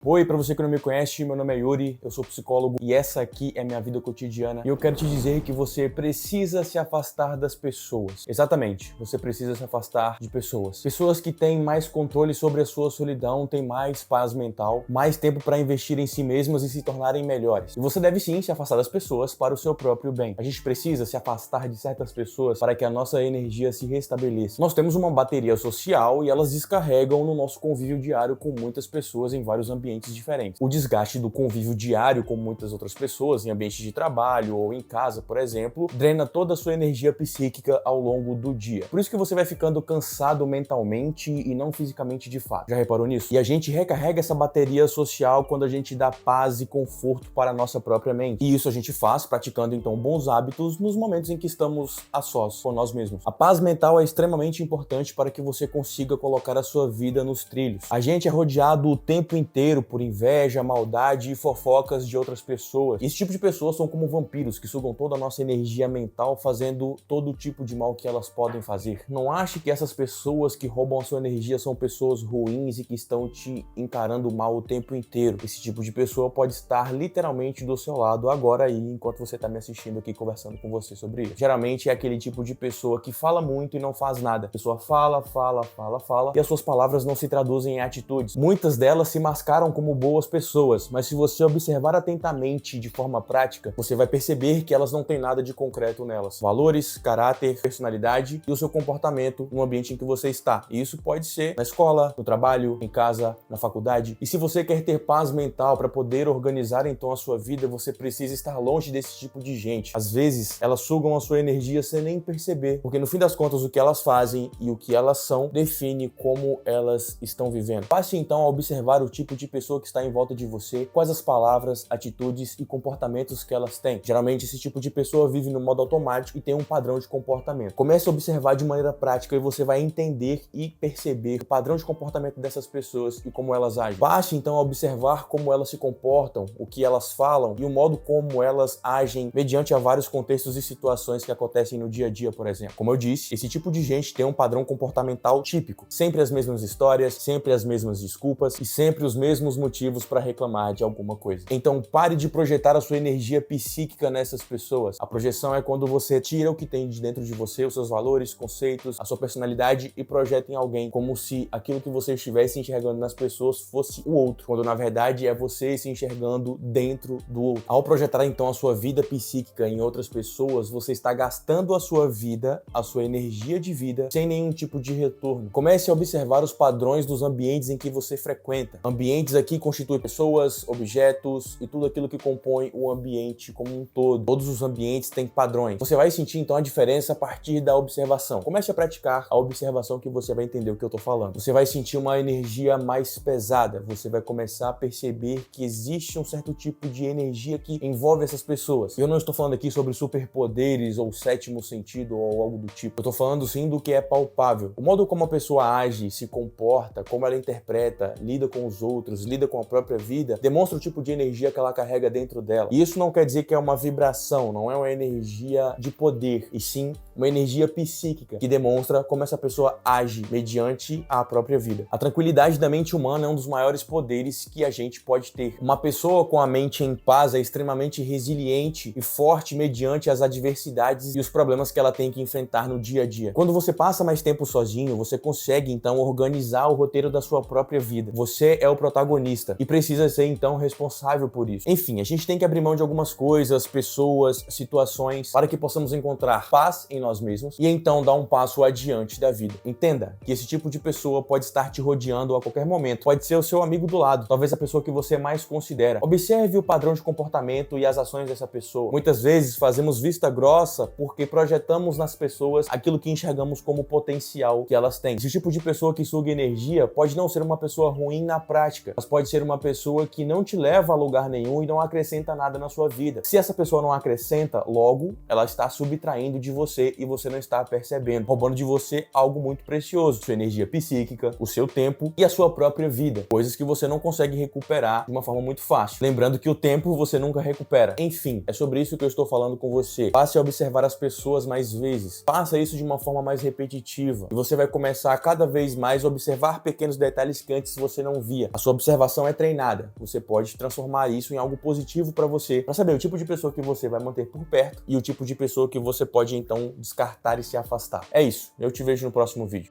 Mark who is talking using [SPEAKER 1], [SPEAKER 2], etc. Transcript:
[SPEAKER 1] Oi, pra você que não me conhece, meu nome é Yuri, eu sou psicólogo e essa aqui é minha vida cotidiana. E eu quero te dizer que você precisa se afastar das pessoas. Exatamente, você precisa se afastar de pessoas. Pessoas que têm mais controle sobre a sua solidão, têm mais paz mental, mais tempo para investir em si mesmas e se tornarem melhores. E você deve sim se afastar das pessoas para o seu próprio bem. A gente precisa se afastar de certas pessoas para que a nossa energia se restabeleça. Nós temos uma bateria social e elas descarregam no nosso convívio diário com muitas pessoas em vários ambientes diferentes. O desgaste do convívio diário com muitas outras pessoas, em ambientes de trabalho ou em casa, por exemplo, drena toda a sua energia psíquica ao longo do dia. Por isso que você vai ficando cansado mentalmente e não fisicamente de fato. Já reparou nisso? E a gente recarrega essa bateria social quando a gente dá paz e conforto para a nossa própria mente. E isso a gente faz praticando então bons hábitos nos momentos em que estamos a sós com nós mesmos. A paz mental é extremamente importante para que você consiga colocar a sua vida nos trilhos. A gente é rodeado o tempo inteiro por inveja, maldade e fofocas de outras pessoas. Esse tipo de pessoas são como vampiros que sugam toda a nossa energia mental, fazendo todo tipo de mal que elas podem fazer. Não ache que essas pessoas que roubam a sua energia são pessoas ruins e que estão te encarando mal o tempo inteiro. Esse tipo de pessoa pode estar literalmente do seu lado agora aí, enquanto você está me assistindo aqui conversando com você sobre isso. Geralmente é aquele tipo de pessoa que fala muito e não faz nada. A pessoa fala e as suas palavras não se traduzem em atitudes. Muitas delas se mascaram como boas pessoas, mas se você observar atentamente de forma prática, você vai perceber que elas não têm nada de concreto nelas. Valores, caráter, personalidade e o seu comportamento no ambiente em que você está. E isso pode ser na escola, no trabalho, em casa, na faculdade. E se você quer ter paz mental para poder organizar então a sua vida, você precisa estar longe desse tipo de gente. Às vezes, elas sugam a sua energia sem nem perceber, porque no fim das contas o que elas fazem e o que elas são define como elas estão vivendo. Passe então a observar o tipo de pessoa que está em volta de você, quais as palavras, atitudes e comportamentos que elas têm. Geralmente esse tipo de pessoa vive no modo automático e tem um padrão de comportamento. Comece a observar de maneira prática e você vai entender e perceber o padrão de comportamento dessas pessoas e como elas agem. Passe então a observar como elas se comportam, o que elas falam e o modo como elas agem mediante a vários contextos e situações que acontecem no dia a dia, por exemplo. Como eu disse, esse tipo de gente tem um padrão comportamental típico. Sempre as mesmas histórias, sempre as mesmas desculpas e sempre os mesmos motivos para reclamar de alguma coisa. Então pare de projetar a sua energia psíquica nessas pessoas. A projeção é quando você tira o que tem de dentro de você, os seus valores, conceitos, a sua personalidade e projeta em alguém, como se aquilo que você estivesse enxergando nas pessoas fosse o outro, quando na verdade é você se enxergando dentro do outro. Ao projetar então a sua vida psíquica em outras pessoas, você está gastando a sua vida, a sua energia de vida, sem nenhum tipo de retorno. Comece a observar os padrões dos ambientes em que você frequenta. Ambientes aqui constituem pessoas, objetos e tudo aquilo que compõe o ambiente como um todo. Todos os ambientes têm padrões. Você vai sentir então a diferença a partir da observação. Comece a praticar a observação que você vai entender o que eu tô falando. Você vai sentir uma energia mais pesada. Você vai começar a perceber que existe um certo tipo de energia que envolve essas pessoas. Eu não estou falando aqui sobre superpoderes ou sétimo sentido ou algo do tipo. Eu tô falando sim do que é palpável. O modo como a pessoa age, se comporta, como ela interpreta, lida com os outros, lida com a própria vida, demonstra o tipo de energia que ela carrega dentro dela. E isso não quer dizer que é uma vibração, não é uma energia de poder, e sim uma energia psíquica que demonstra como essa pessoa age mediante a própria vida. A tranquilidade da mente humana é um dos maiores poderes que a gente pode ter. Uma pessoa com a mente em paz é extremamente resiliente e forte mediante as adversidades e os problemas que ela tem que enfrentar no dia a dia. Quando você passa mais tempo sozinho, você consegue então organizar o roteiro da sua própria vida. Você é o protagonista e precisa ser então responsável por isso. Enfim, a gente tem que abrir mão de algumas coisas, pessoas, situações para que possamos encontrar paz em nós mesmos e então dar um passo adiante da vida. Entenda que esse tipo de pessoa pode estar te rodeando a qualquer momento. Pode ser o seu amigo do lado, talvez a pessoa que você mais considera. Observe o padrão de comportamento e as ações dessa pessoa. Muitas vezes fazemos vista grossa porque projetamos nas pessoas aquilo que enxergamos como potencial que elas têm. Esse tipo de pessoa que suga energia pode não ser uma pessoa ruim na prática, mas pode ser uma pessoa que não te leva a lugar nenhum e não acrescenta nada na sua vida. Se essa pessoa não acrescenta, logo ela está subtraindo de você e você não está percebendo, roubando de você algo muito precioso, sua energia psíquica, o seu tempo e a sua própria vida, coisas que você não consegue recuperar de uma forma muito fácil. Lembrando que o tempo você nunca recupera. Enfim, é sobre isso que eu estou falando com você. Passe a observar as pessoas mais vezes. Faça isso de uma forma mais repetitiva e você vai começar a cada vez mais a observar pequenos detalhes que antes você não via. A sua observação observação é treinada. Você pode transformar isso em algo positivo para você, para saber o tipo de pessoa que você vai manter por perto e o tipo de pessoa que você pode então descartar e se afastar. É isso. Eu te vejo no próximo vídeo.